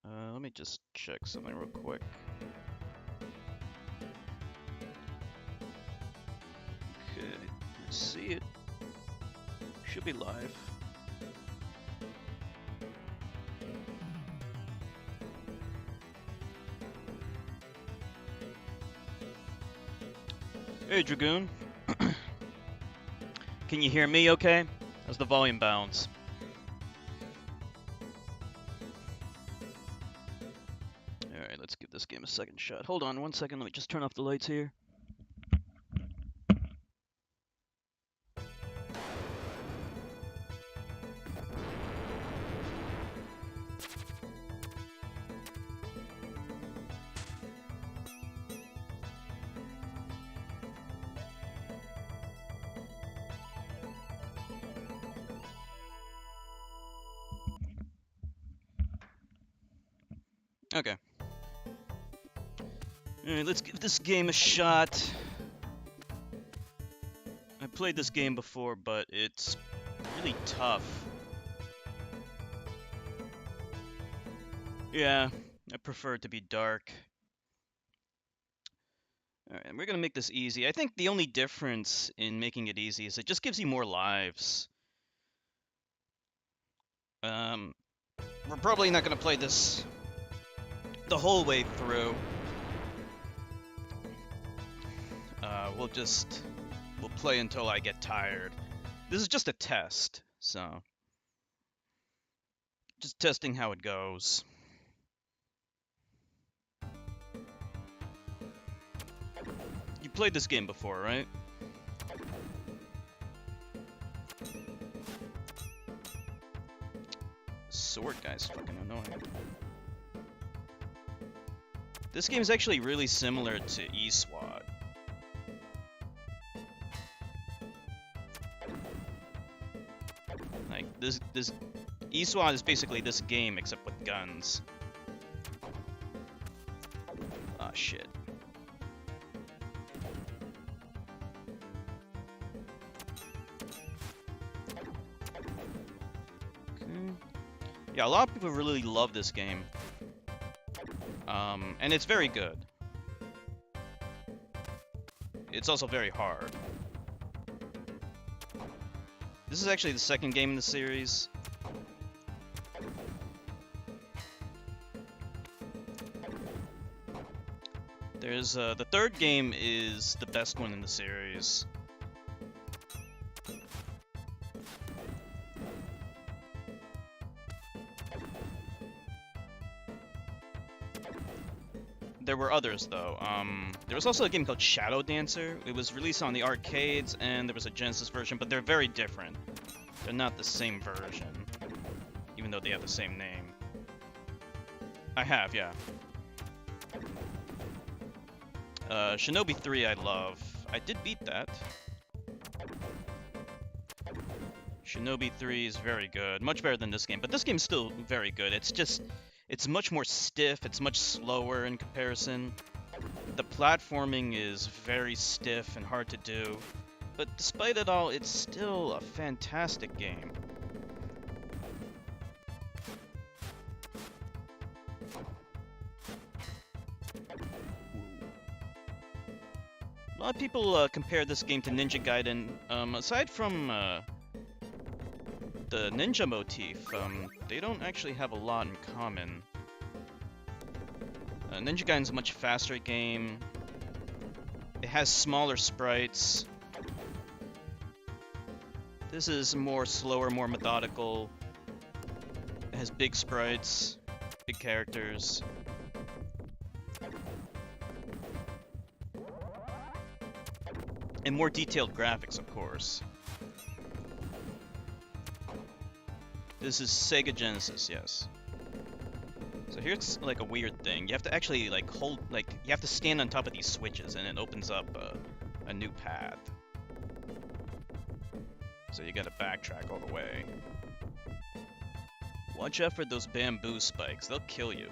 Let me just check something real quick. Okay, let's see it. Should be live. Hey, Dragoon. Can you hear me okay? How's the volume bounce? Alright, let's give this game a second shot. Hold on 1 second, let me just turn off the lights here. Okay. Alright, let's give this game a shot. I played this game before, but it's really tough. Yeah, I prefer it to be dark. Alright, and we're gonna make this easy. I think the only difference in making it easy is it just gives you more lives. We're probably not gonna play this the whole way through. We'll play until I get tired. This is just a test, so just testing how it goes. You played this game before, right? Sword guy's fucking annoying. This game is actually really similar to eSWAT. Like this eSWAT is basically this game except with guns. Ah, shit. Okay. Yeah, a lot of people really love this game. And it's very good. It's also very hard. This is actually the second game in the series. There's the third game is the best one in the series. There were others though. There was also a game called Shadow Dancer. It was released on the arcades and there was a Genesis version, but they're very different. They're not the same version, even though they have the same name. I have, yeah. Shinobi 3 I love. I did beat that. Shinobi 3 is very good. Much better than this game, but this game's still very good. It's much more stiff, it's much slower in comparison. The platforming is very stiff and hard to do. But despite it all, it's still a fantastic game. A lot of people compare this game to Ninja Gaiden. Aside from the ninja motif, they don't actually have a lot in common. Ninja Gaiden's a much faster game. It has smaller sprites. This is more slower, more methodical. It has big sprites, big characters. And more detailed graphics, of course. This is Sega Genesis, yes. So here's like a weird thing. You have to actually like you have to stand on top of these switches and it opens up a new path. So you gotta backtrack all the way. Watch out for those bamboo spikes, they'll kill you.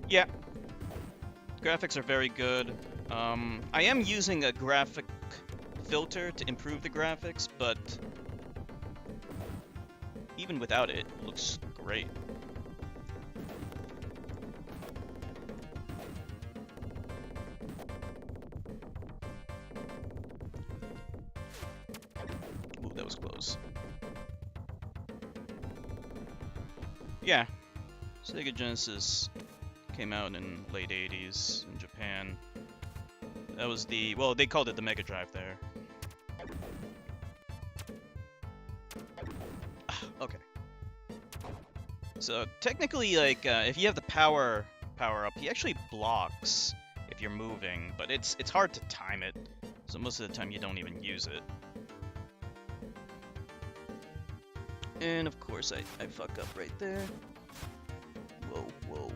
Yeah. Graphics are very good. I am using a graphic filter to improve the graphics, but even without it, it looks great. Yeah, Sega Genesis came out in late 80s in Japan. That was the, well, they called it the Mega Drive there. Okay. So technically, like, if you have the power up, he actually blocks if you're moving, but it's hard to time it. So most of the time you don't even use it. And of course I fuck up right there. Whoa, whoa,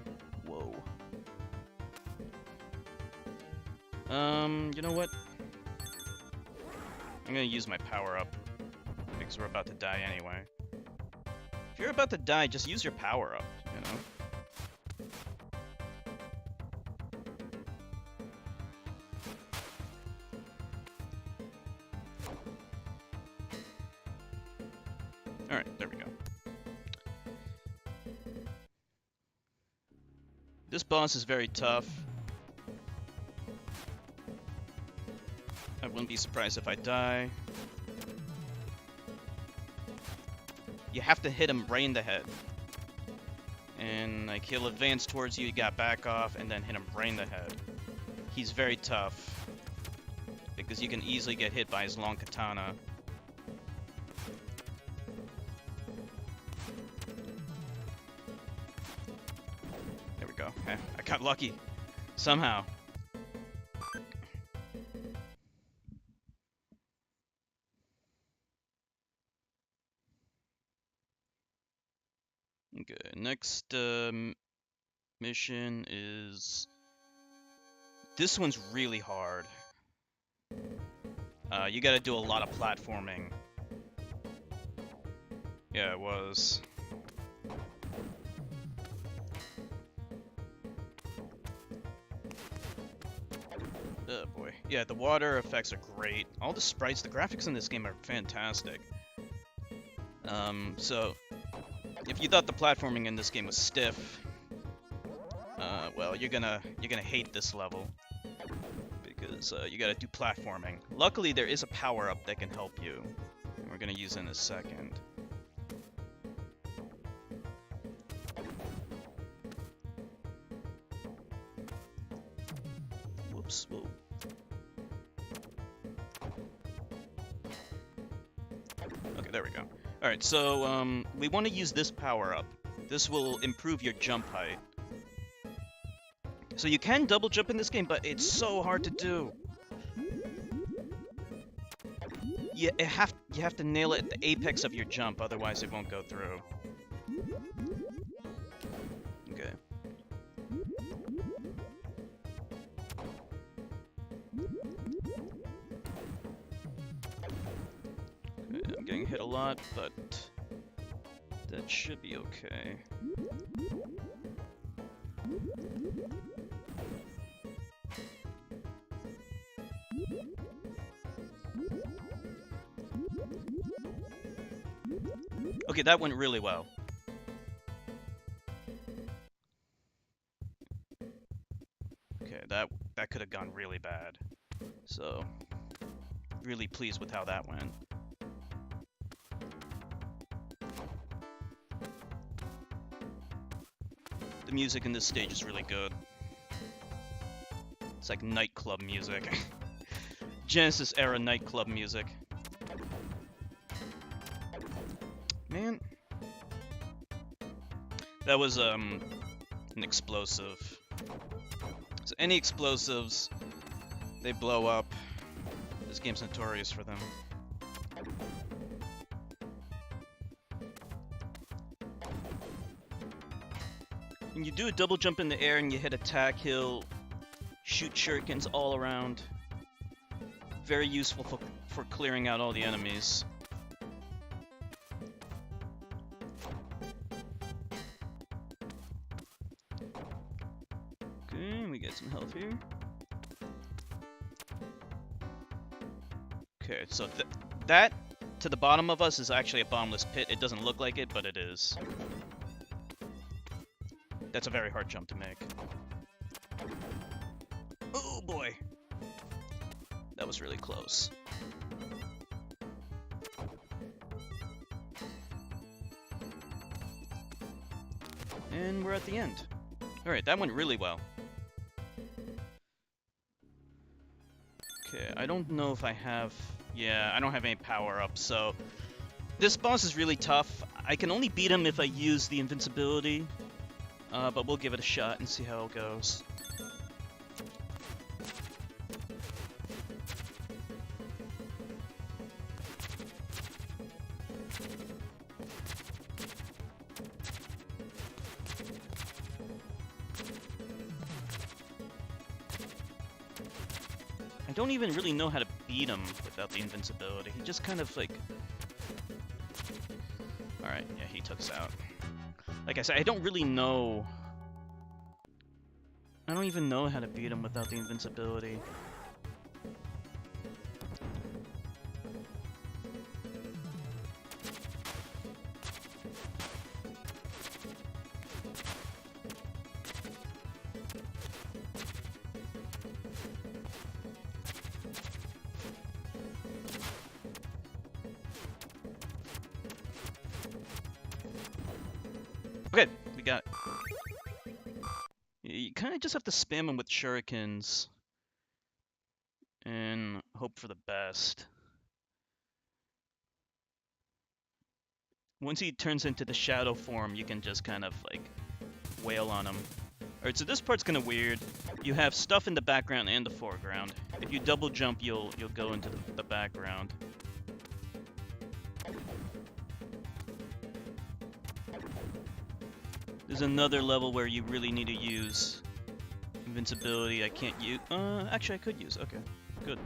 whoa. You know what? I'm gonna use my power up because we're about to die anyway. If you're about to die, just use your power up, you know? Alright, there we go. This boss is very tough. I wouldn't be surprised if I die. You have to hit him right in the head. And like he'll advance towards you, you gotta back off, and then hit him right in the head. He's very tough. Because you can easily get hit by his long katana. There we go. I got lucky. Somehow. Okay, next mission is... This one's really hard. You gotta do a lot of platforming. Yeah, it was. Oh boy. Yeah, the water effects are great. All the sprites, the graphics in this game are fantastic. So... If you thought the platforming in this game was stiff, well, you're gonna hate this level because you gotta do platforming. Luckily, there is a power-up that can help you, and we're gonna use it in a second. Whoops! Whoa. Okay, there we go. Alright, so we want to use this power-up. This will improve your jump height. So you can double jump in this game, but it's so hard to do. You have to nail it at the apex of your jump, otherwise it won't go through. Okay. I'm getting hit a lot, but that should be okay. Okay, that went really well. Okay, that could have gone really bad. So, really pleased with how that went. The music in this stage is really good. It's like nightclub music. Genesis era nightclub music. Man. That was an explosive. So any explosives, they blow up. This game's notorious for them. When you do a double jump in the air and you hit attack, he'll shoot shurikens all around. Very useful for clearing out all the enemies. Okay, we get some health here. Okay, so that to the bottom of us is actually a bottomless pit. It doesn't look like it, but it is. That's a very hard jump to make. Oh boy! That was really close. And we're at the end. Alright, that went really well. Okay, I don't know if I have... Yeah, I don't have any power-ups, so... This boss is really tough. I can only beat him if I use the invincibility. But we'll give it a shot and see how it goes. I don't even really know how to beat him without the invincibility. He just kind of like... Alright, yeah, he took us out. Like I said, I don't really know... I don't even know how to beat him without the invincibility. Okay, we got it. You kind of just have to spam him with shurikens and hope for the best. Once he turns into the shadow form, you can just kind of like wail on him. Alright, so this part's kind of weird. You have stuff in the background and the foreground. If you double jump, you'll go into the background. There's another level where you really need to use invincibility. I can't use... actually I could use. Okay, good.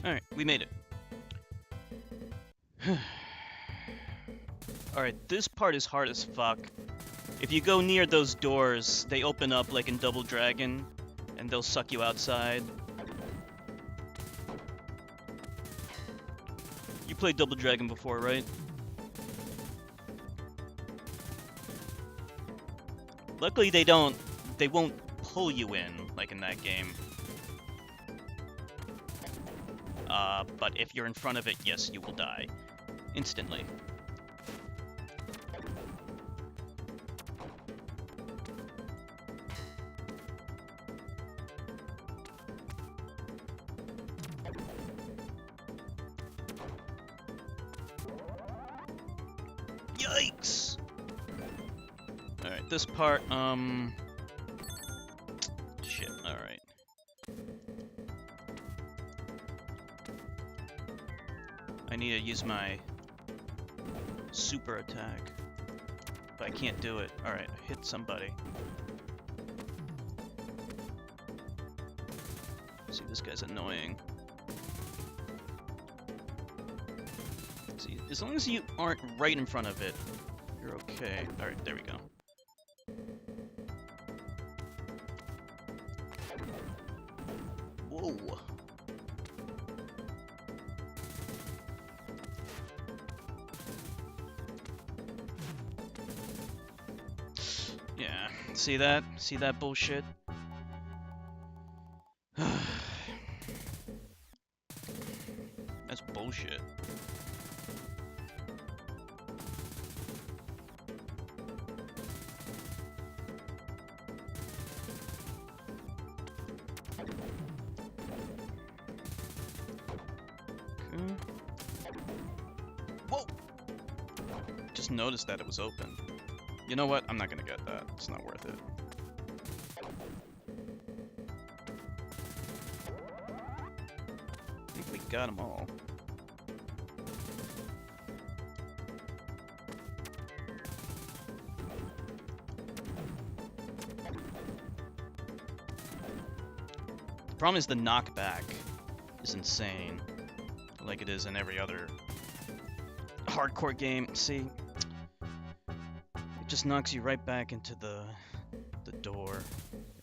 Alright, we made it. Alright, this part is hard as fuck. If you go near those doors, they open up like in Double Dragon, and they'll suck you outside. You played Double Dragon before, right? Luckily they won't pull you in, like in that game. But if you're in front of it, yes, you will die. Instantly. Yikes! Alright, this part, shit, alright. I need to use my super attack, but I can't do it. Alright, I hit somebody. See, this guy's annoying. See, as long as you aren't right in front of it, you're okay. Alright, there we go. Whoa. Yeah, see that? See that bullshit? That's bullshit. Okay. Whoa! Just noticed that it was open. You know what? I'm not gonna get that. It's not worth it. I think we got them all. The problem is the knockback is insane, like it is in every other hardcore game. See, just knocks you right back into the door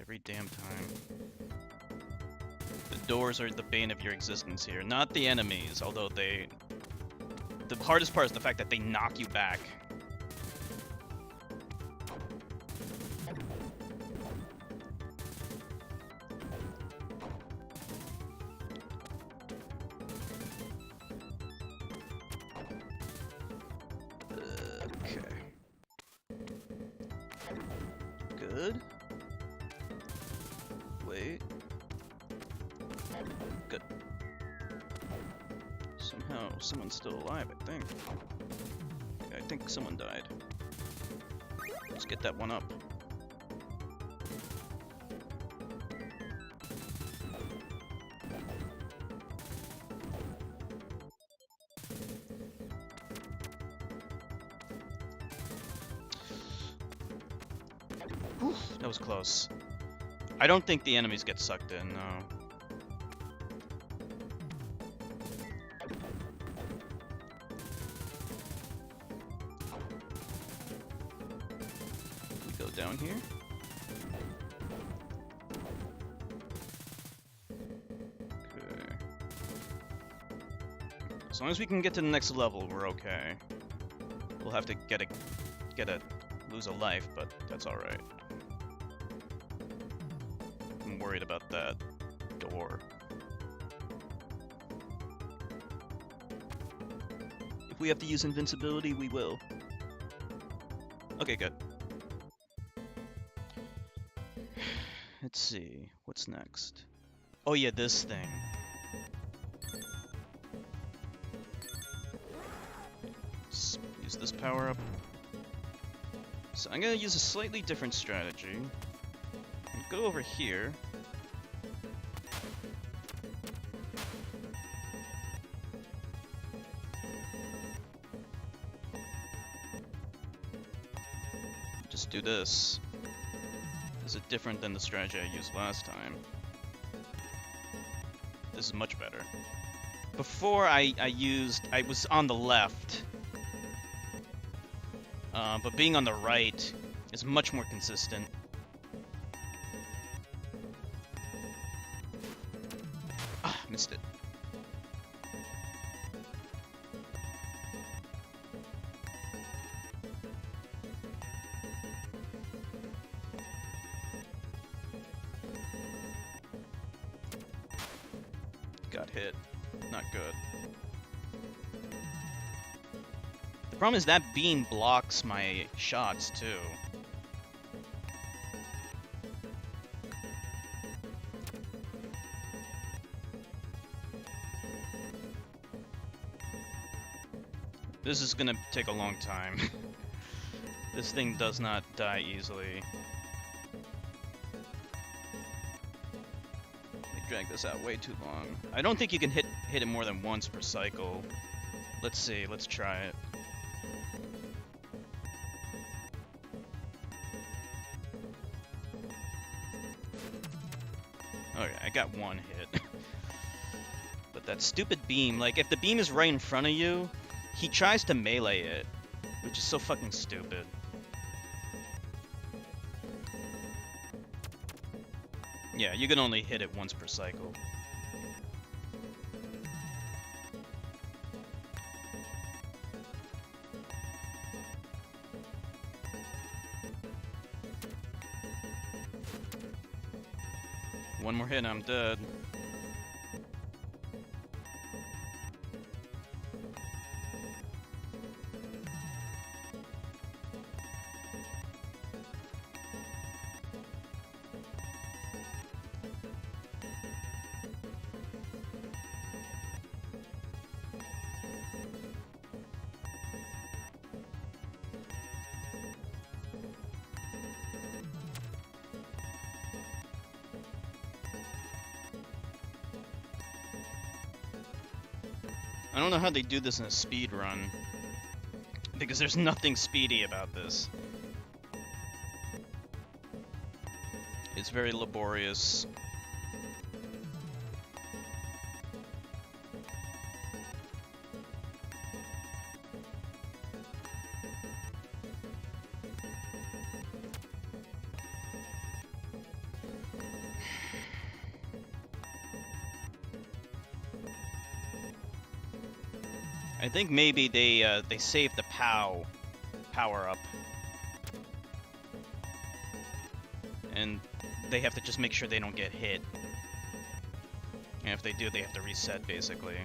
every damn time. The doors are the bane of your existence here, not the enemies, although they... The hardest part is the fact that they knock you back. Okay. Good. Wait. Good. Somehow, someone's still alive, I think. Okay, I think someone died. Let's get that one up. Whew, that was close. I don't think the enemies get sucked in, no. We go down here. Okay. As long as we can get to the next level, we're okay. We'll have to lose a life, but that's alright. I'm worried about that door. If we have to use invincibility, we will. Okay, good. Let's see, what's next? Oh yeah, this thing. Let's use this power up. So I'm gonna use a slightly different strategy. Go over here. Just do this. Is it different than the strategy I used last time? This is much better. Before I was on the left. But being on the right is much more consistent. Ah, missed it. Got hit. Not good. The problem is that beam blocks my shots, too. This is gonna take a long time. This thing does not die easily. They drag this out way too long. I don't think you can hit it more than once per cycle. Let's see, let's try it. Okay, I got one hit. But that stupid beam, like, if the beam is right in front of you, he tries to melee it, which is so fucking stupid. Yeah, you can only hit it once per cycle. One more hit and I'm dead. I don't know how they do this in a speed run, because there's nothing speedy about this. It's very laborious. I think maybe they saved the power up, and they have to just make sure they don't get hit. And if they do, they have to reset basically.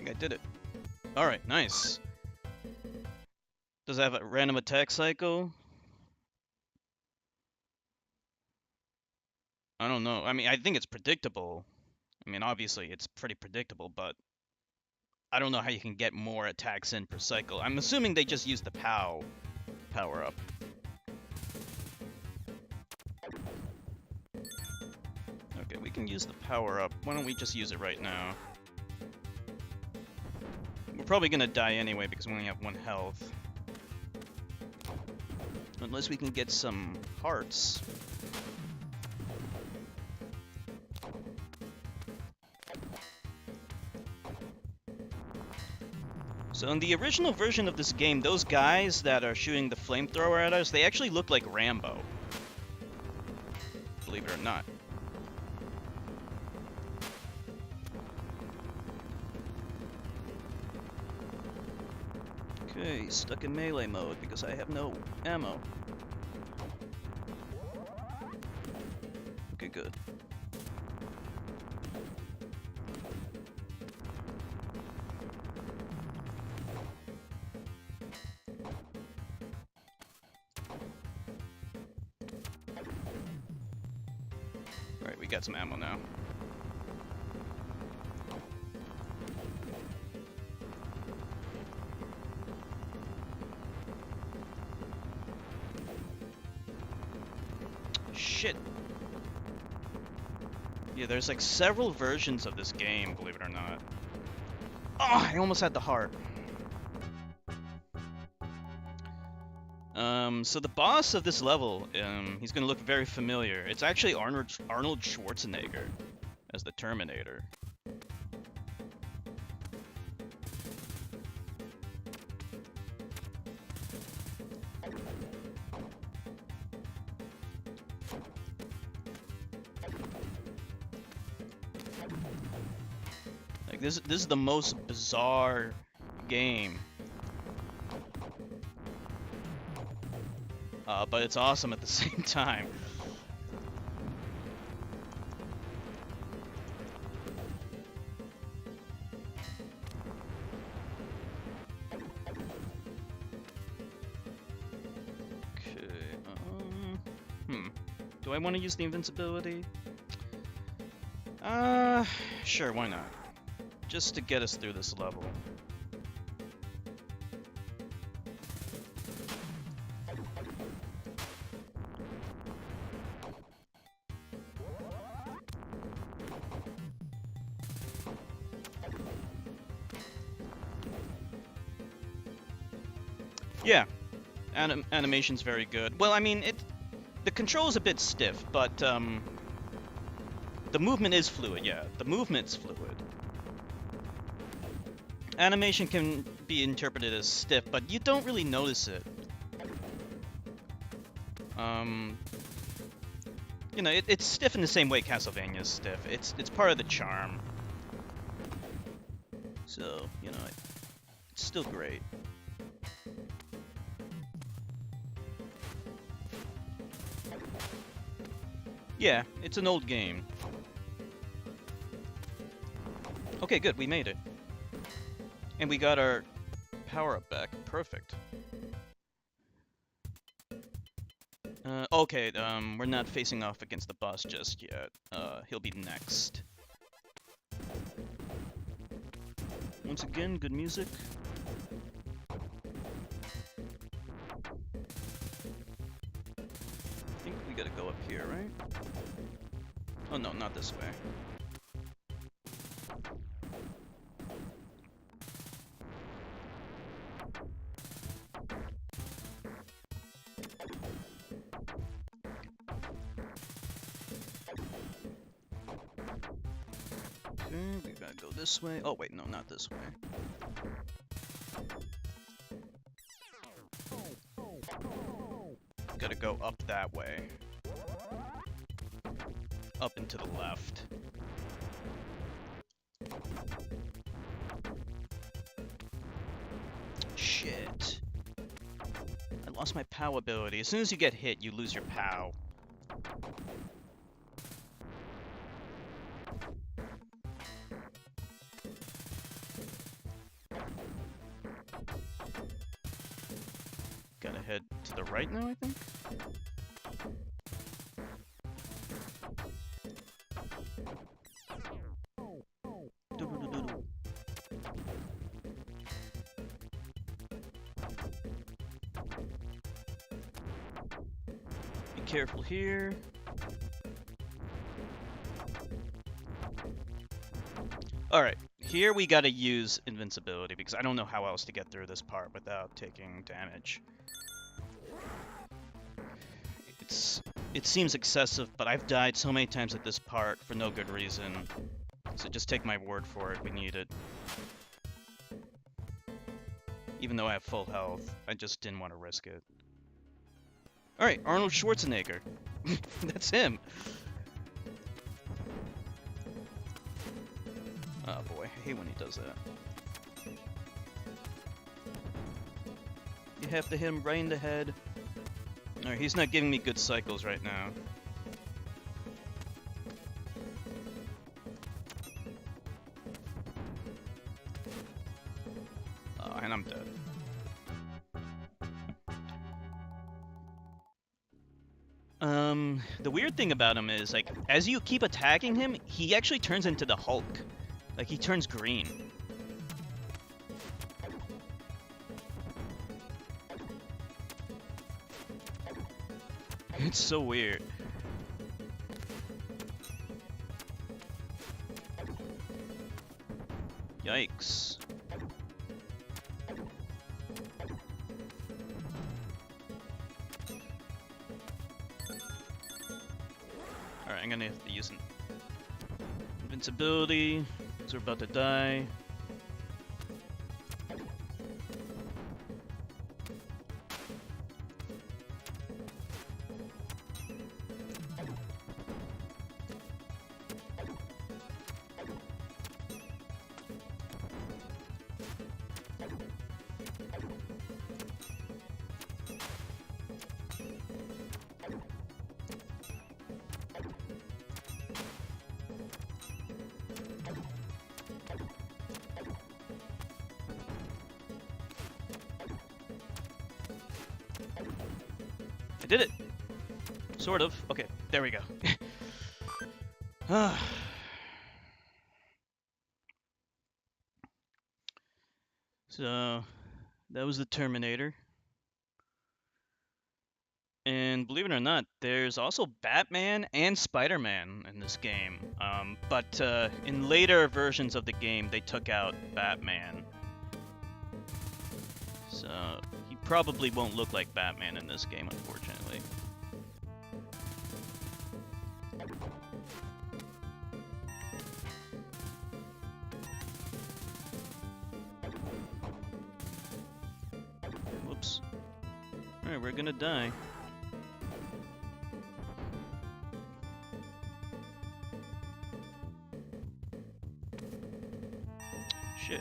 I did it. Alright, nice. Does it have a random attack cycle? I don't know. I mean, I think it's predictable. I mean, obviously, it's pretty predictable, but I don't know how you can get more attacks in per cycle. I'm assuming they just use the power up. Okay, we can use the power up. Why don't we just use it right now? We're probably gonna die anyway because we only have 1 health. Unless we can get some hearts. So in the original version of this game, those guys that are shooting the flamethrower at us, they actually look like Rambo. Believe it or not. Okay, stuck in melee mode because I have no ammo. Okay, good. Alright, we got some ammo now. Shit. Yeah, there's like several versions of this game, believe it or not. Oh, I almost had the heart. So the boss of this level, he's gonna look very familiar. It's actually Arnold Schwarzenegger as the Terminator. Like this is the most bizarre game. But it's awesome at the same time. Okay, do I want to use the invincibility? Sure, why not? Just to get us through this level. Yeah, animation's very good. Well, I mean, the control is a bit stiff, but the movement is fluid. Yeah, the movement's fluid. Animation can be interpreted as stiff, but you don't really notice it. You know, it's stiff in the same way Castlevania's stiff. It's part of the charm. So, you know, it's still great. Yeah, it's an old game. Okay, good, we made it. And we got our power-up back. Perfect. Okay, we're not facing off against the boss just yet. He'll be next. Once again, good music. I think we gotta go up here, right? Oh no, not this way. Okay, we gotta go this way. Oh, wait, no, not this way. Gotta go up that way. Up and to the left. Shit. I lost my POW ability. As soon as you get hit, you lose your POW. Gotta head to the right now, I think? Be careful here. Alright, here we gotta use invincibility, because I don't know how else to get through this part without taking damage. It seems excessive, but I've died so many times at this part for no good reason. So just take my word for it, we need it. Even though I have full health, I just didn't want to risk it. Alright, Arnold Schwarzenegger. That's him. Oh boy, I hate when he does that. You have to hit him right in the head. Alright, he's not giving me good cycles right now. Oh, and I'm dead. The weird thing about him is, like, as you keep attacking him, he actually turns into the Hulk. Like, he turns green. It's so weird. Yikes. Alright, I'm gonna have to use an invincibility, because we're about to die. I did it! Sort of. Okay, there we go. So, that was the Terminator. And believe it or not, there's also Batman and Spider-Man in this game. But in later versions of the game, they took out Batman. So, he probably won't look like Batman in this game, unfortunately. Whoops. Alright, we're gonna die. Shit.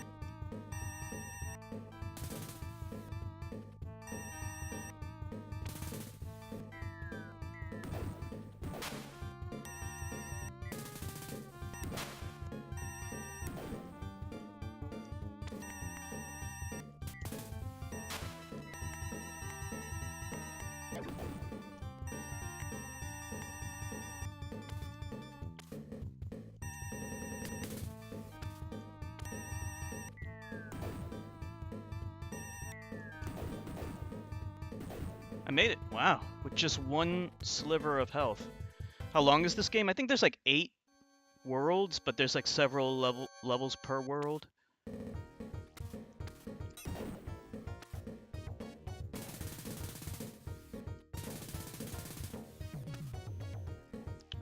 I made it. Wow. With just one sliver of health. How long is this game? I think there's like 8 worlds, but there's like several levels per world.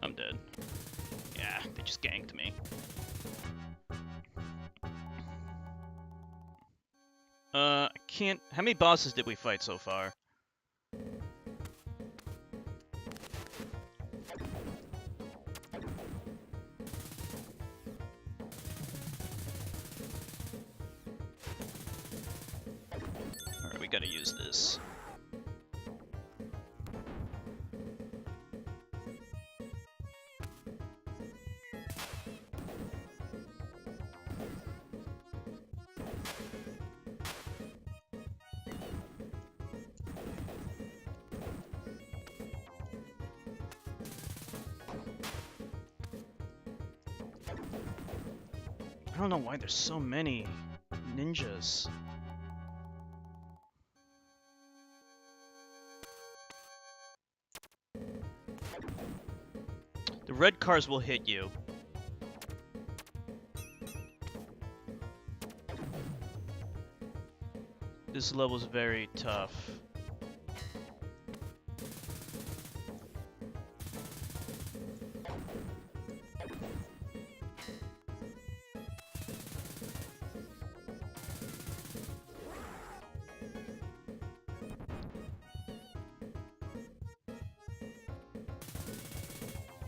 I'm dead. Yeah, they just ganked me. I can't... How many bosses did we fight so far? Alright, we gotta use this. I don't know why there's so many ninjas. The red cars will hit you. This level's very tough.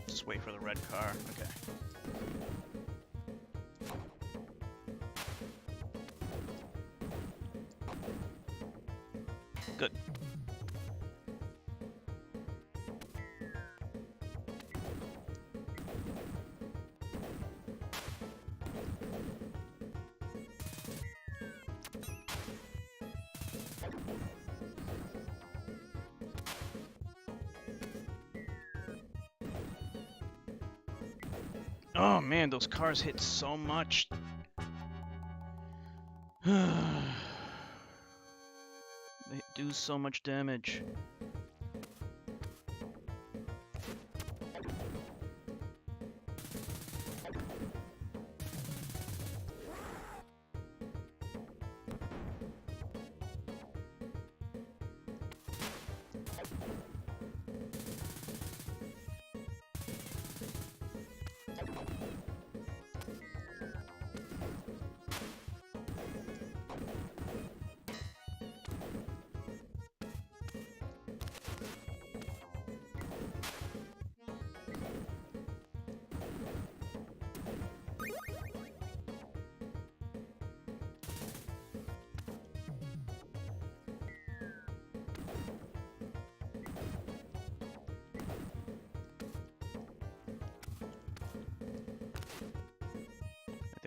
Just wait for the red car. Okay. Good. Oh man, those cars hit so much. They do so much damage.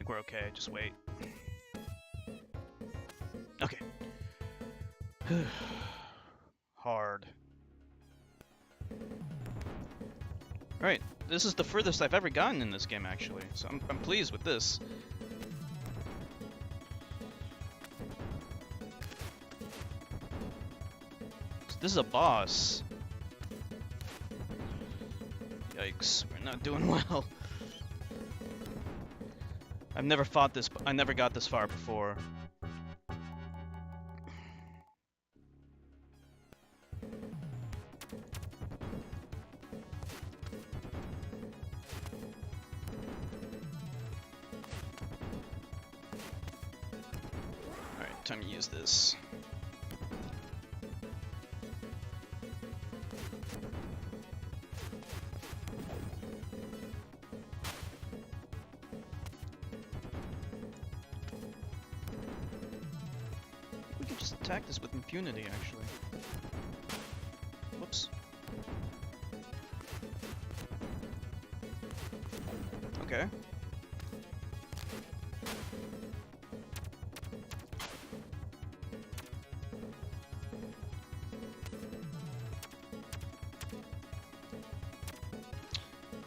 We're okay, just wait. Okay. Hard. Alright, this is the furthest I've ever gotten in this game, actually, so I'm pleased with this. So this is a boss. Yikes, we're not doing well. I've never fought this, I never got this far before. Alright, time to use this. Attack this with impunity, actually. Whoops. Okay.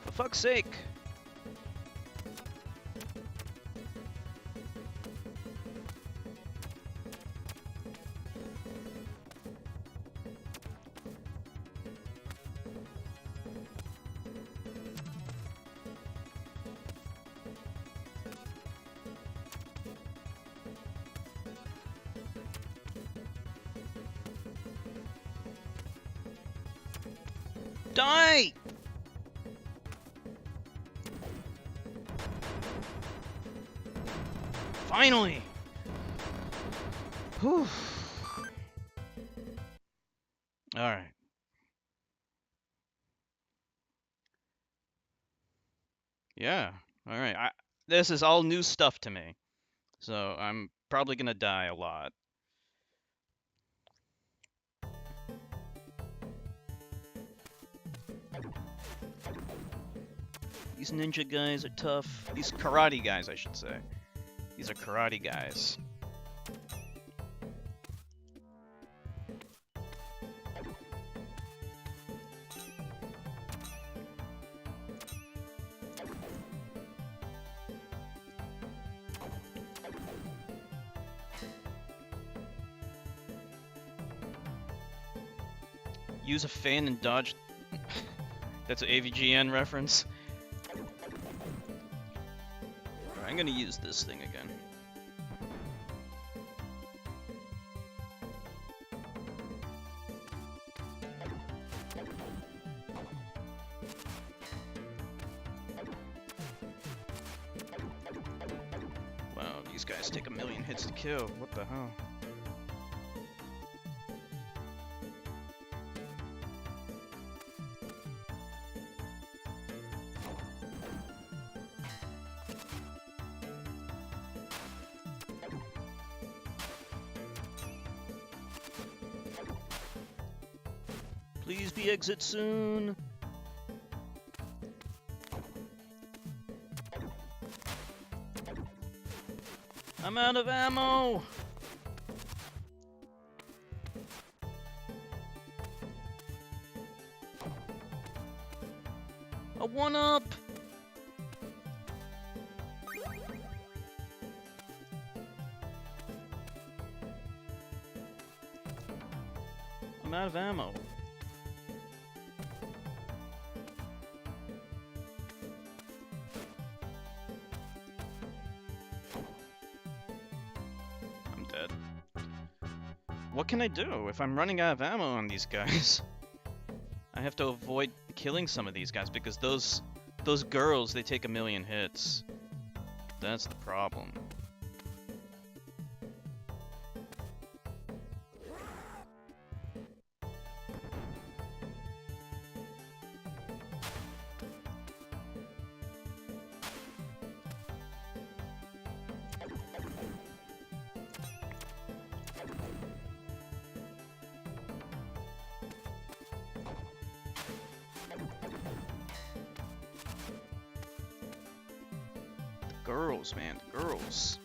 For fuck's sake! Die! Finally! Whew. Alright. Yeah. Alright. This is all new stuff to me. So I'm probably gonna die a lot. These ninja guys are tough. These karate guys, I should say. These are karate guys. Use a fan and dodge. That's an AVGN reference. I'm gonna use this thing again. Wow, these guys take a million hits to kill. What the hell? Please be exit soon. I'm out of ammo. A 1-up. I'm out of ammo. What can I do if I'm running out of ammo on these guys? I have to avoid killing some of these guys because those girls, they take a million hits. That's the problem. Girls, man, girls.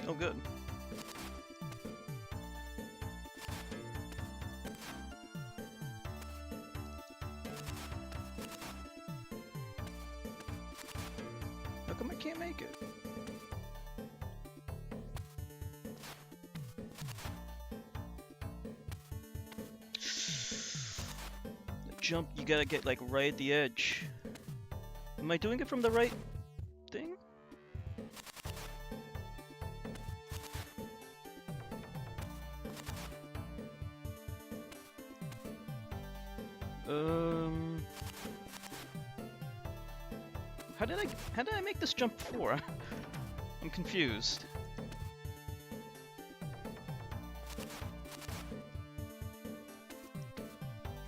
Oh, good. How come I can't make it? The jump, you gotta get like right at the edge. Am I doing it from the right thing? How did I make this jump before? I'm confused.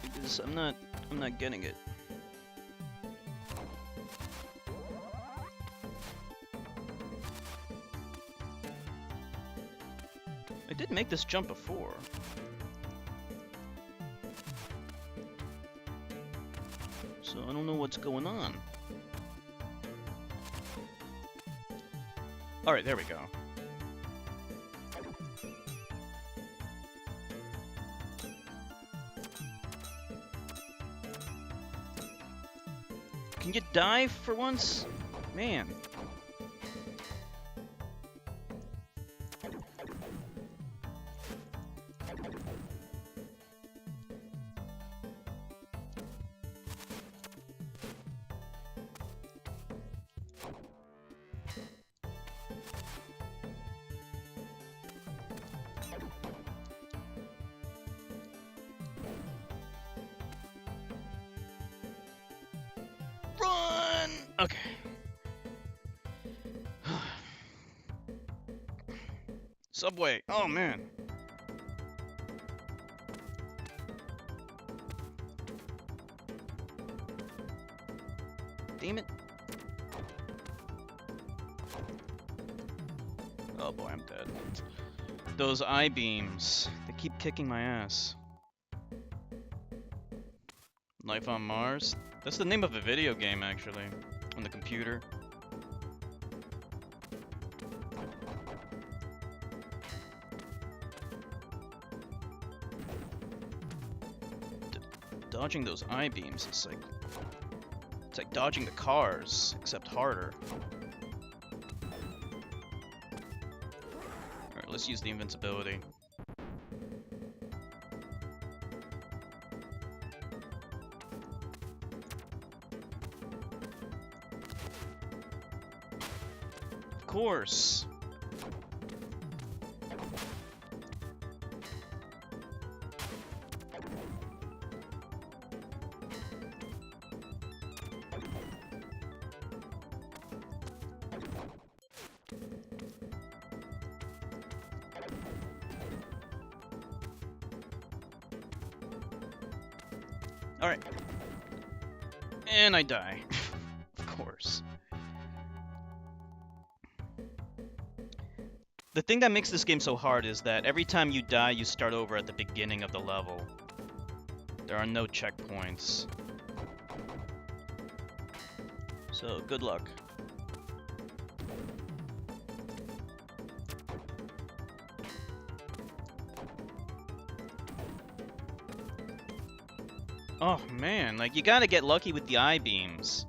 Because I'm not getting it. I did make this jump before. So I don't know what's going on. Alright, there we go. Can you dive for once? Man. Okay. Subway. Oh, man. Damn it. Oh boy, I'm dead. Those I-beams, they keep kicking my ass. Life on Mars? That's the name of a video game, actually, on the computer. Dodging those I-beams, it's like dodging the cars, except harder. Alright, let's use the invincibility. Of course! Alright. And I die. Of course. The thing that makes this game so hard is that every time you die, you start over at the beginning of the level. There are no checkpoints. So, good luck. Oh man, like you gotta get lucky with the I-beams.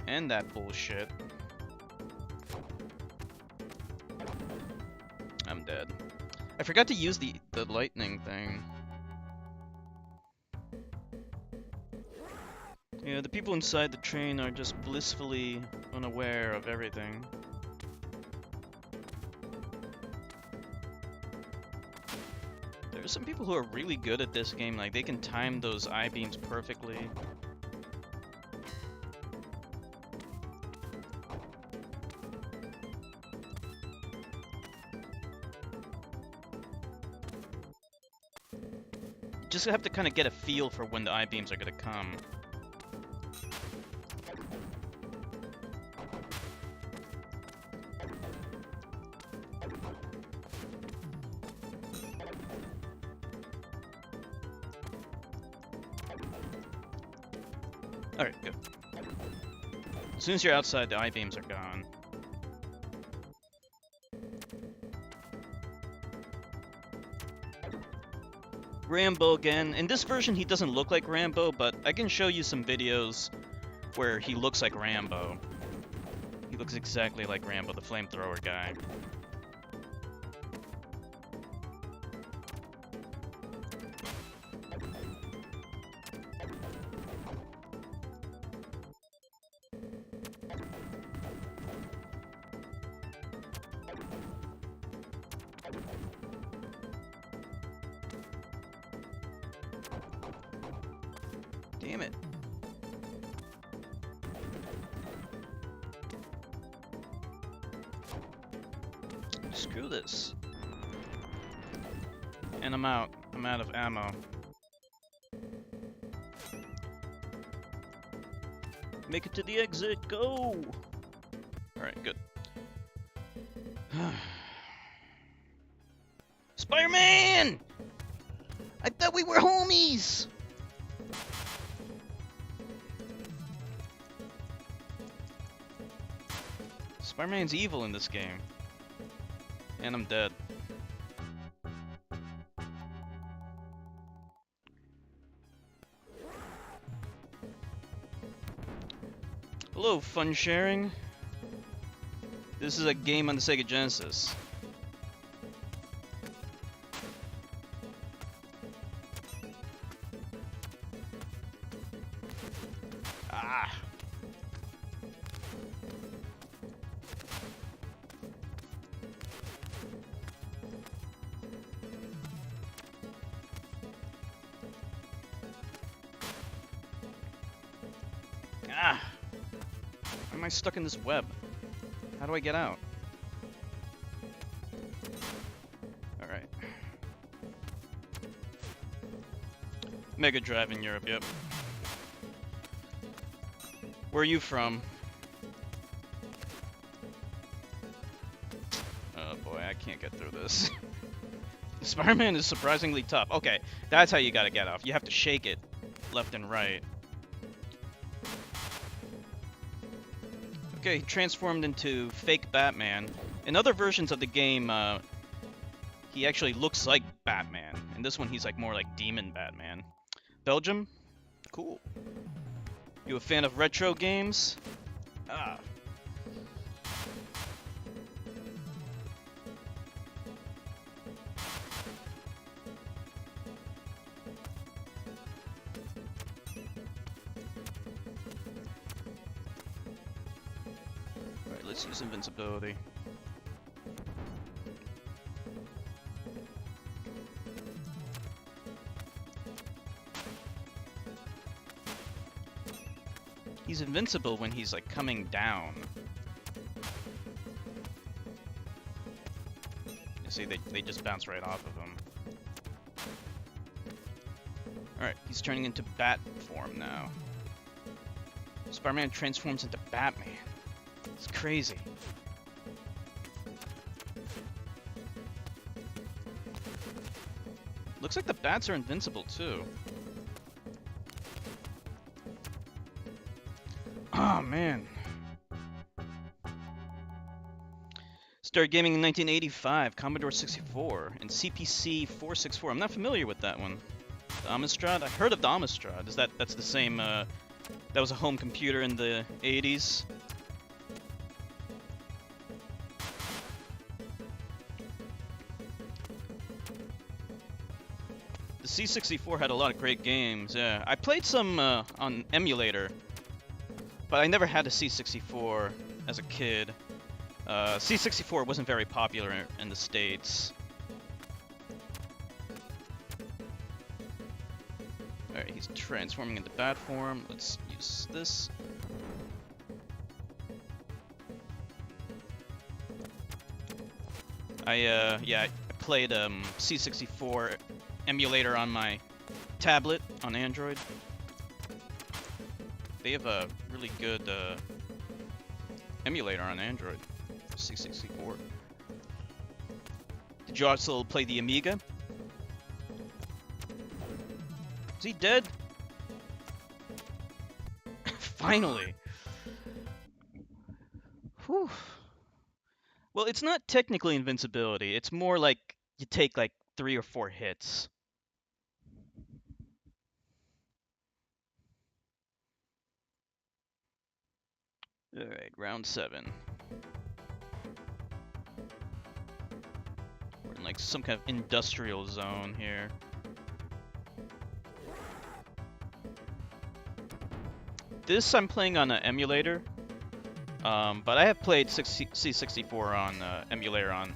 And that bullshit. I'm dead. I forgot to use the lightning thing. Yeah, the people inside the train are just blissfully unaware of everything. There are some people who are really good at this game, like they can time those I-beams perfectly. You just have to kind of get a feel for when the I-beams are gonna come. Alright, good. As soon as you're outside, the I-beams are gone. Rambo again. In this version, he doesn't look like Rambo, but I can show you some videos where he looks like Rambo. He looks exactly like Rambo, the flamethrower guy. Damn it. Screw this. And I'm out. I'm out of ammo. Make it to the exit. Go! Alright, good. Spider-Man! I thought we were homies! Spider-Man's evil in this game. And I'm dead. Hello, fun sharing. This is a game on the Sega Genesis. Ah. Ah! Why am I stuck in this web? How do I get out? Alright. Mega Drive in Europe, yep. Where are you from? Oh boy, I can't get through this. Spider-Man is surprisingly tough. Okay, that's how you gotta get off. You have to shake it left and right. Okay, transformed into fake Batman. In other versions of the game, he actually looks like Batman. In this one, he's like more like Demon Batman. Belgium? Cool. You a fan of retro games? Ah. Alright, let's use invincibility. He's invincible when he's like coming down. You see, they just bounce right off of him. Alright, he's turning into bat form now. Spider-Man transforms into Batman. It's crazy. Looks like the bats are invincible too. Oh man. Started gaming in 1985, Commodore 64, and CPC 464. I'm not familiar with that one. The Amstrad? I heard of the Amstrad. That's the same, that was a home computer in the 80s? The C64 had a lot of great games, yeah. I played some on emulator, but I never had a C64 as a kid. C64 wasn't very popular in the States. Alright, he's transforming into bat form. Let's use this. I played C64 emulator on my tablet on Android. They have a really good emulator on Android. C64. Did you also play the Amiga? Is he dead? Finally. Whew. Well, it's not technically invincibility. It's more like you take like 3 or 4 hits. Alright, round 7. We're in like some kind of industrial zone here. This I'm playing on an emulator, but I have played C64 on emulator on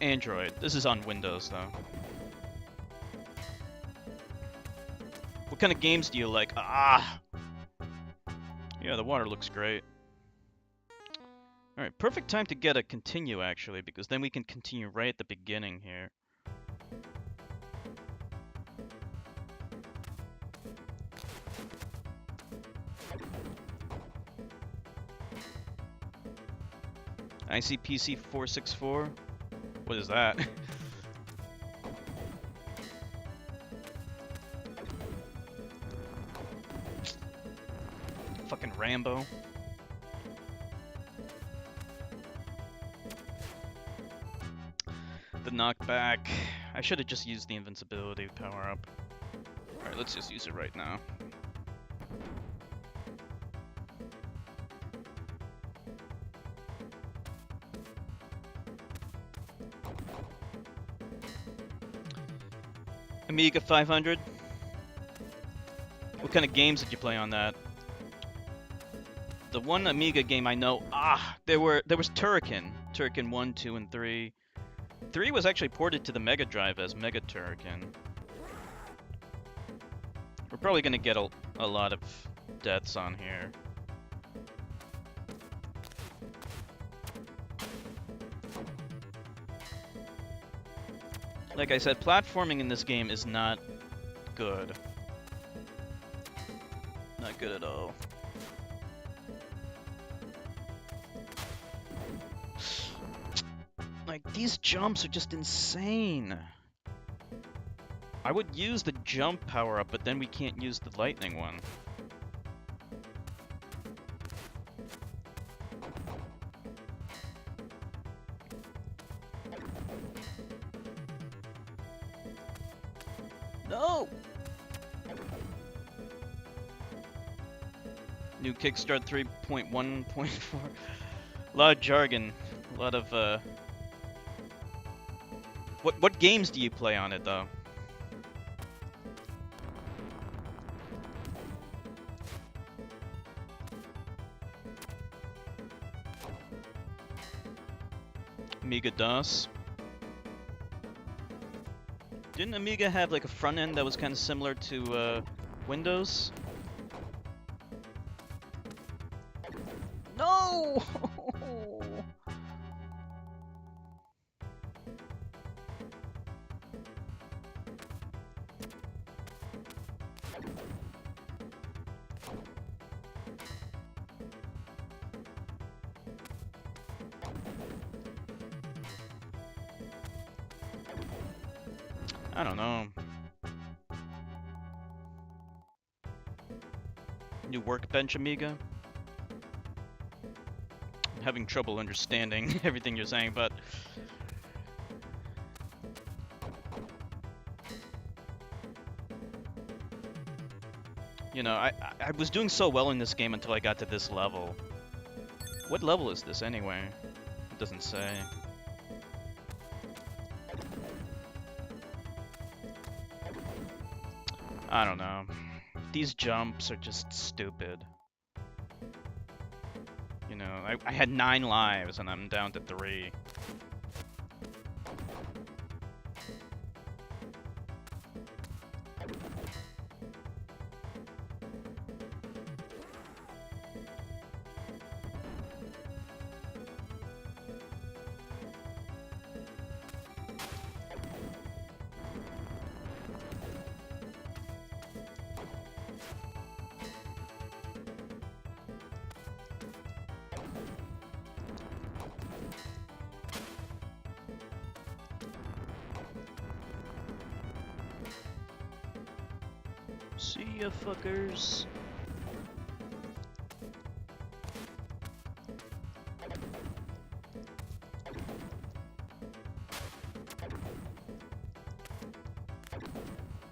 Android. This is on Windows though. What kind of games do you like? Ah! Yeah, the water looks great. Alright, perfect time to get a continue actually, because then we can continue right at the beginning here. ICPC 464? What is that? Fucking Rambo. The knockback. I should have just used the invincibility power up. Alright, let's just use it right now. Amiga 500. What kind of games did you play on that? The one Amiga game I know, there was Turrican. Turrican 1, 2, and 3. 3 was actually ported to the Mega Drive as Mega Turrican. We're probably gonna get a lot of deaths on here. Like I said, platforming in this game is not good. Not good at all. Like, these jumps are just insane. I would use the jump power-up, but then we can't use the lightning one. No! New Kickstart 3.1.4. A lot of jargon. A lot of, What games do you play on it, though? Amiga DOS. Didn't Amiga have like a front end that was kind of similar to Windows? No! I don't know. New Workbench Amiga? I'm having trouble understanding everything you're saying, but... You know, I was doing so well in this game until I got to this level. What level is this anyway? It doesn't say. I don't know. These jumps are just stupid. You know, I had 9 lives and I'm down to 3. See ya, fuckers.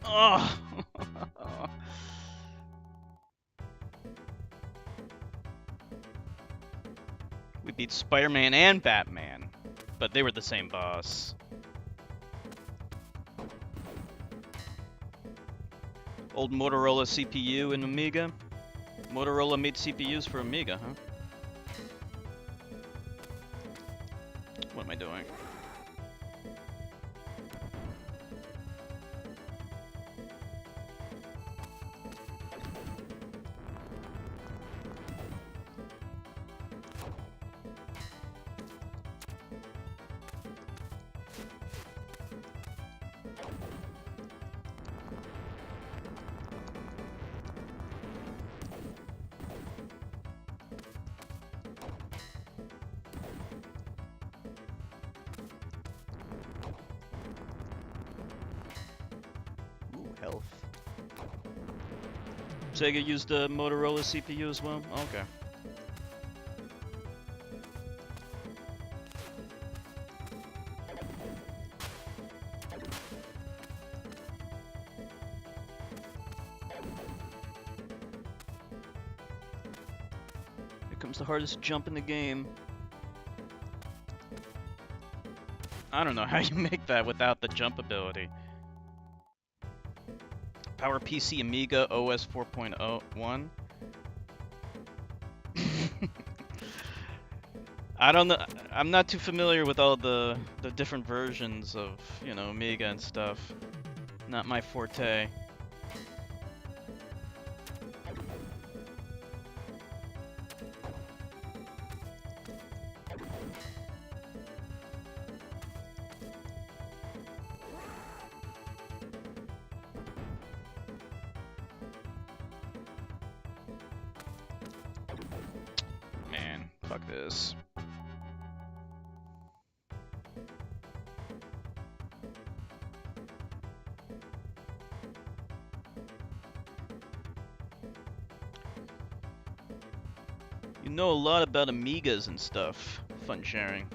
Oh! We beat Spider-Man and Batman, but they were the same boss. Old Motorola CPU in Amiga? Motorola made CPUs for Amiga, huh? What am I doing? Health. Sega used the Motorola CPU as well? Okay. Here comes the hardest jump in the game. I don't know how you make that without the jump ability. Power PC Amiga OS 4.01. I don't know. I'm not too familiar with all the different versions of, you know, Amiga and stuff. Not my forte. Fuck this. You know a lot about Amigas and stuff. Fun sharing.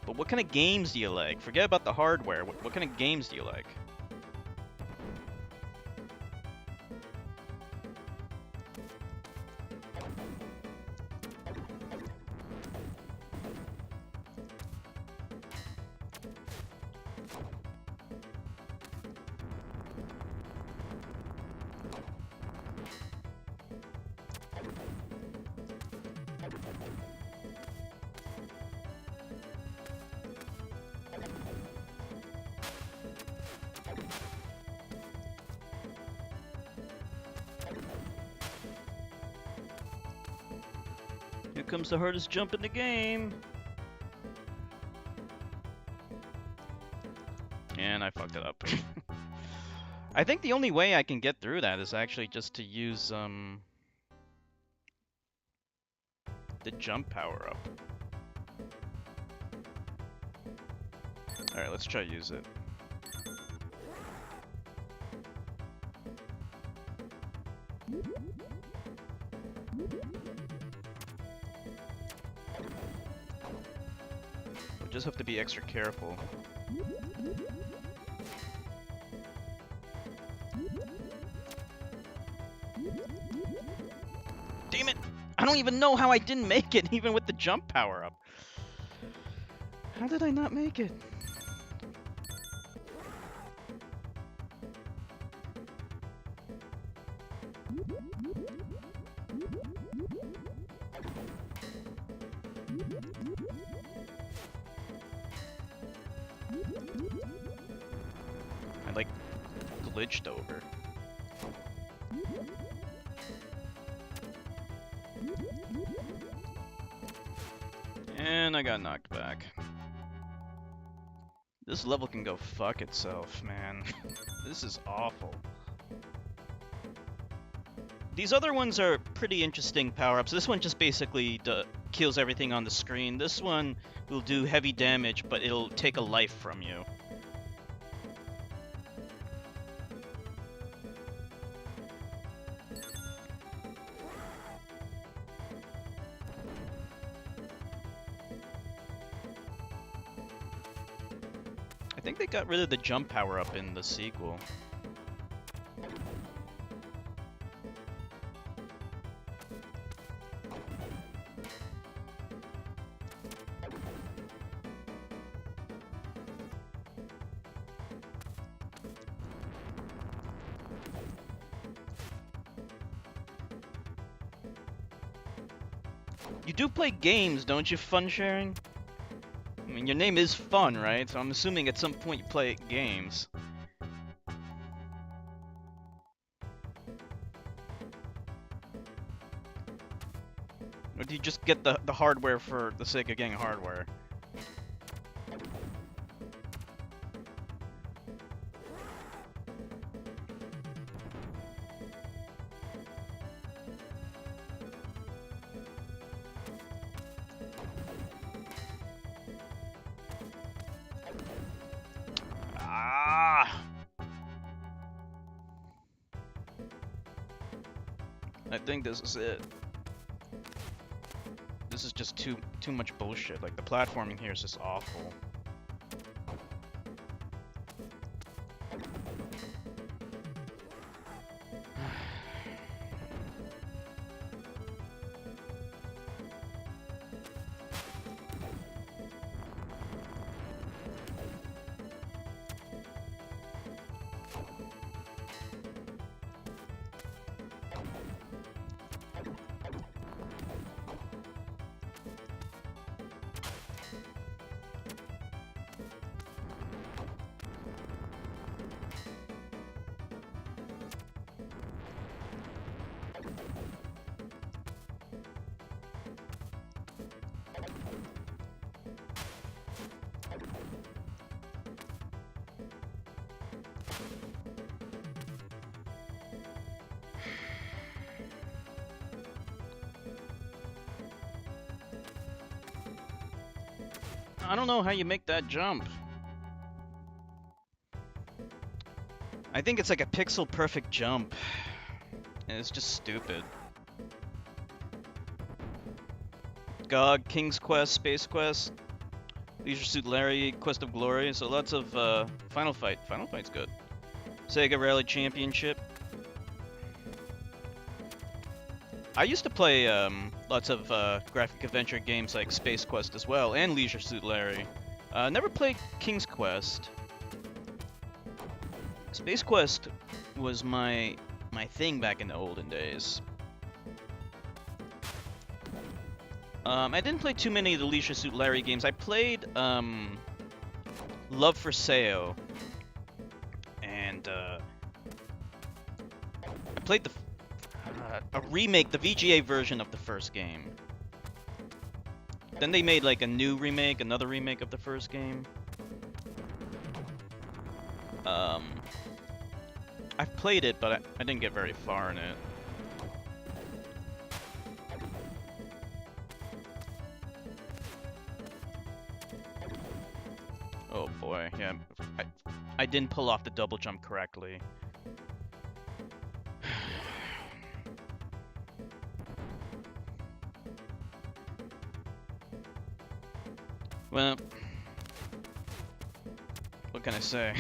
But what kind of games do you like? Forget about the hardware. What kind of games do you like? Here comes the hardest jump in the game. And I fucked it up. I think the only way I can get through that is actually just to use the jump power up. Alright, let's try to use it. We'll just have to be extra careful. Damn it! I don't even know how I didn't make it, even with the jump power up. How did I not make it? I like glitched over. And I got knocked back. This level can go fuck itself, man. This is awful. These other ones are pretty interesting power-ups. This one just basically kills everything on the screen. This one will do heavy damage, but it'll take a life from you. I think they got rid of the jump power-up in the sequel. You do play games, don't you, Fun Sharing? I mean, your name is Fun, right? So I'm assuming at some point you play games. Or do you just get the hardware for the sake of getting hardware? I think this is it. This is just too much bullshit. Like, the platforming here is just awful. I don't know how you make that jump. I think it's like a pixel perfect jump. And it's just stupid. GOG, King's Quest, Space Quest, Leisure Suit Larry, Quest of Glory, so lots of Final Fight. Final Fight's good. Sega Rally Championship. I used to play lots of graphic adventure games like Space Quest as well, and Leisure Suit Larry. Never played King's Quest. Space Quest was my thing back in the olden days. I didn't play too many of the Leisure Suit Larry games. I played Love for Sale, and I played a remake, the VGA version of the first game. Then they made like a new remake, another remake of the first game. I've played it, but I didn't get very far in it. Oh boy, yeah. I didn't pull off the double jump correctly. Well, what can I say?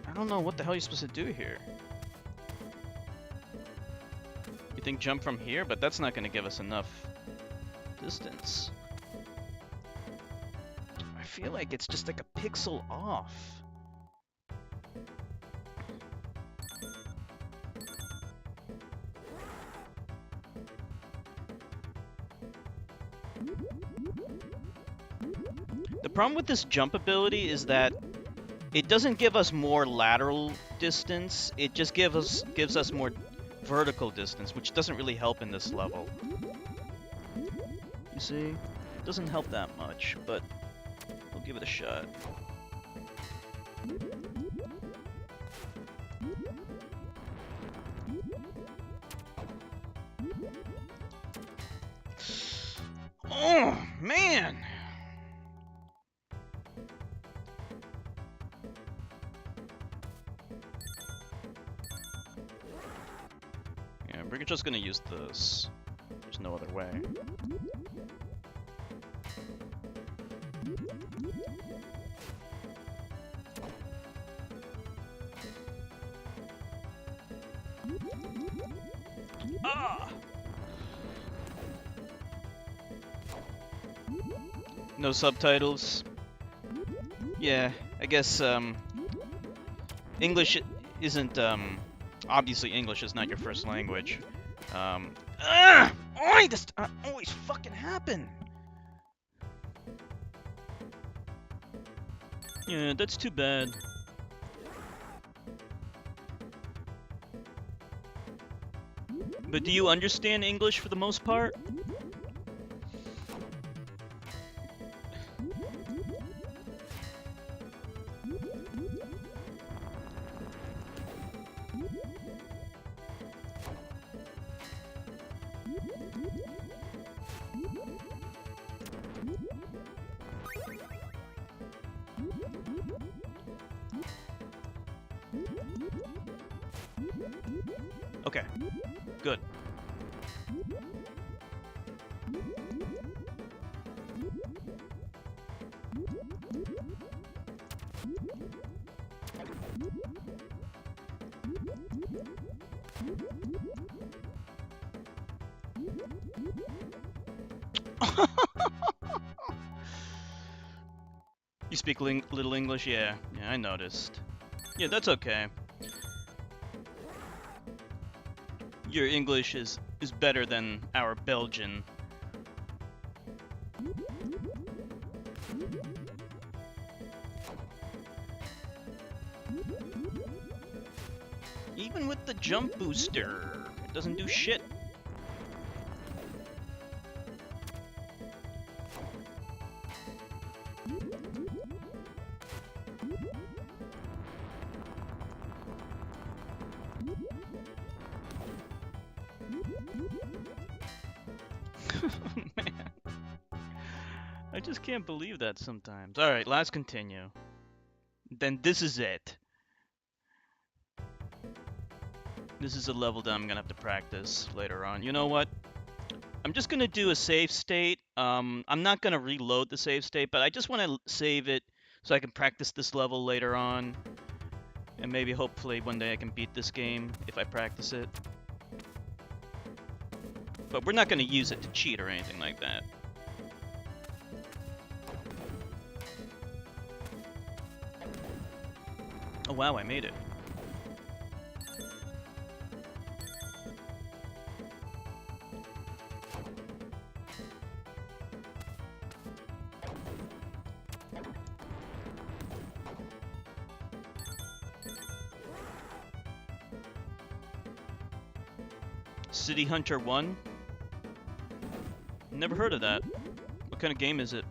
I don't know what the hell you're supposed to do here. You think jump from here? But that's not going to give us enough distance. I feel like it's just like a pixel off. The problem with this jump ability is that it doesn't give us more lateral distance, it just gives us more vertical distance, which doesn't really help in this level. You see? It doesn't help that much, but we'll give it a shot. Oh, man! We're just gonna use this. There's no other way. Ah! No subtitles. Yeah, I guess English isn't obviously English is not your first language. This always fucking happen. Yeah, that's too bad. But do you understand English for the most part? Okay, good. You speak little English? Yeah, I noticed. Yeah, that's okay. Your English is better than our Belgian. Even with the jump booster, it doesn't do shit. Man, I just can't believe that sometimes. Alright, let's continue. Then this is it. This is a level that I'm gonna have to practice later on. You know what? I'm just gonna do a save state. I'm not gonna reload the save state, but I just want to save it so I can practice this level later on. And maybe, hopefully, one day I can beat this game if I practice it. But we're not gonna use it to cheat or anything like that. Oh wow, I made it. City Hunter 1? Never heard of that. What kind of game is it?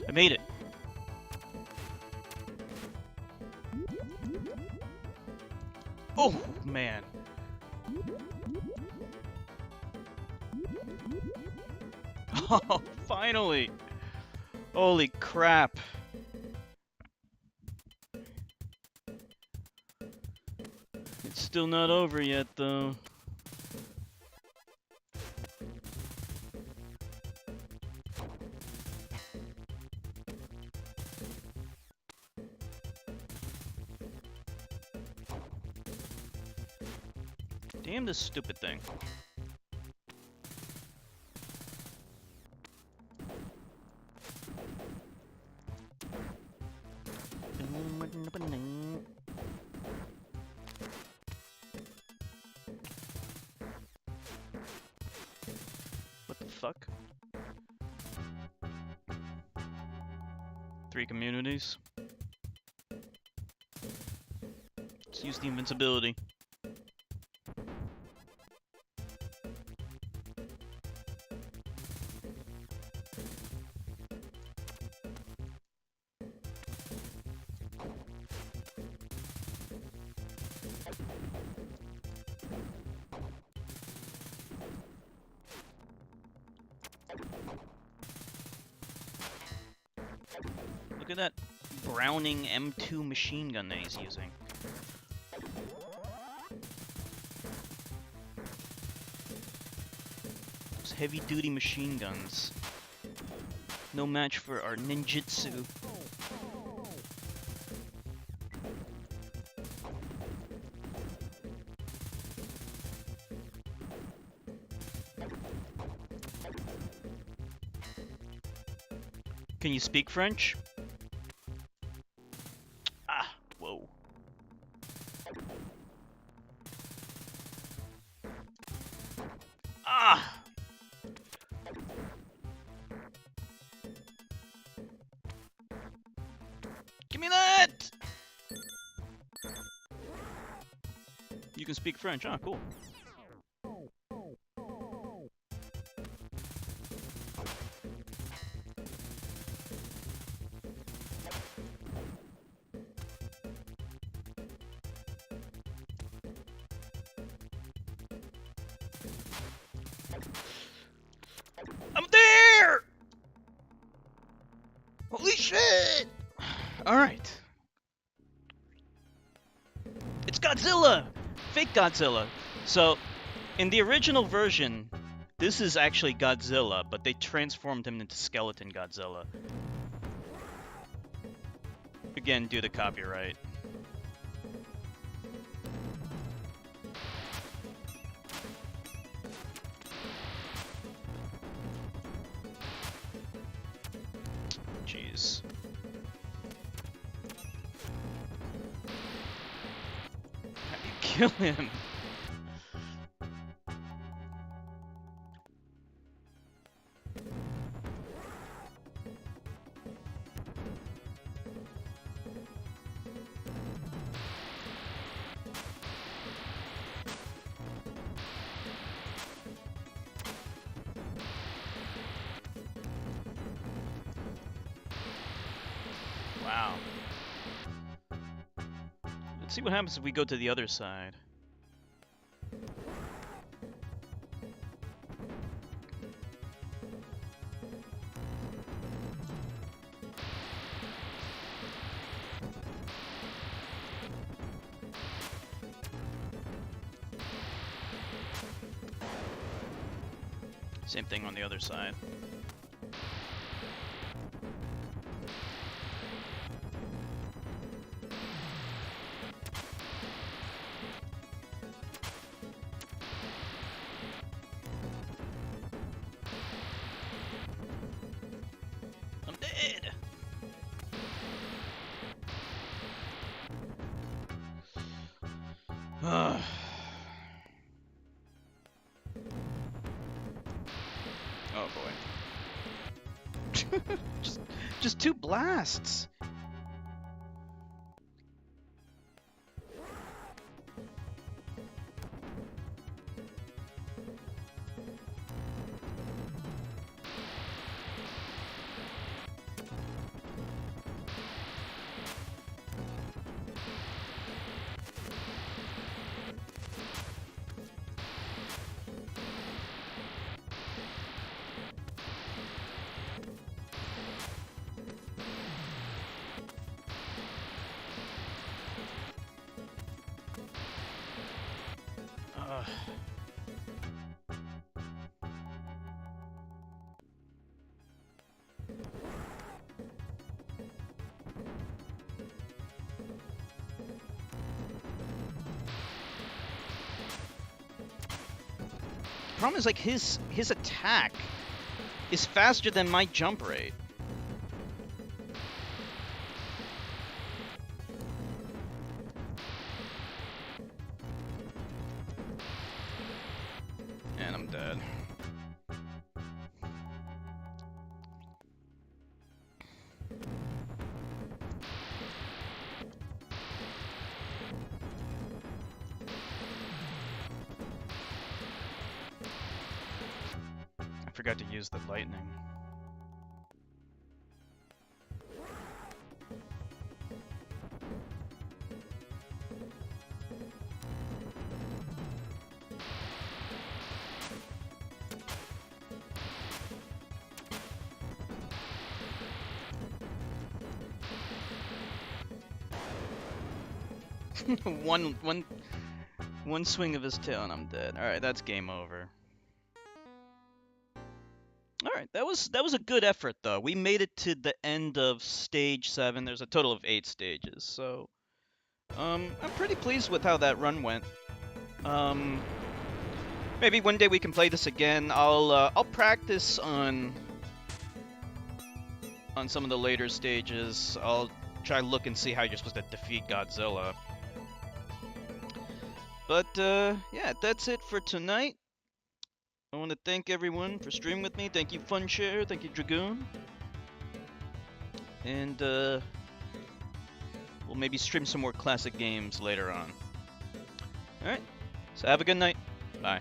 I made it. Oh, man. Oh, finally. Holy crap. It's still not over yet, though. Damn this stupid thing. What the fuck? 3 communities. Let's use the invincibility. Look at that Browning M2 machine gun that he's using. Those heavy-duty machine guns. No match for our ninjutsu. Can you speak French? Ah, whoa. Ah! Give me that! You can speak French, ah, cool. I'm there! Holy shit! Alright. It's Godzilla! Fake Godzilla. So, in the original version, this is actually Godzilla, but they transformed him into Skeleton Godzilla. Again, due to copyright. Jeez. How do you kill him? Wow. Let's see what happens if we go to the other side. Same thing on the other side. I'm dead! Oh boy. just two blasts. Problem is, like, his attack is faster than my jump rate. And I'm dead. I forgot to use the lightning. one swing of his tail and I'm dead. All right, that's game over. All right, that was a good effort though. We made it to the end of stage 7. There's a total of 8 stages, so I'm pretty pleased with how that run went. Maybe one day we can play this again. I'll practice on some of the later stages. I'll try to look and see how you're supposed to defeat Godzilla. But yeah, that's it for tonight. I want to thank everyone for streaming with me. Thank you, Funshare. Thank you, Dragoon. And we'll maybe stream some more classic games later on. Alright, so have a good night. Bye.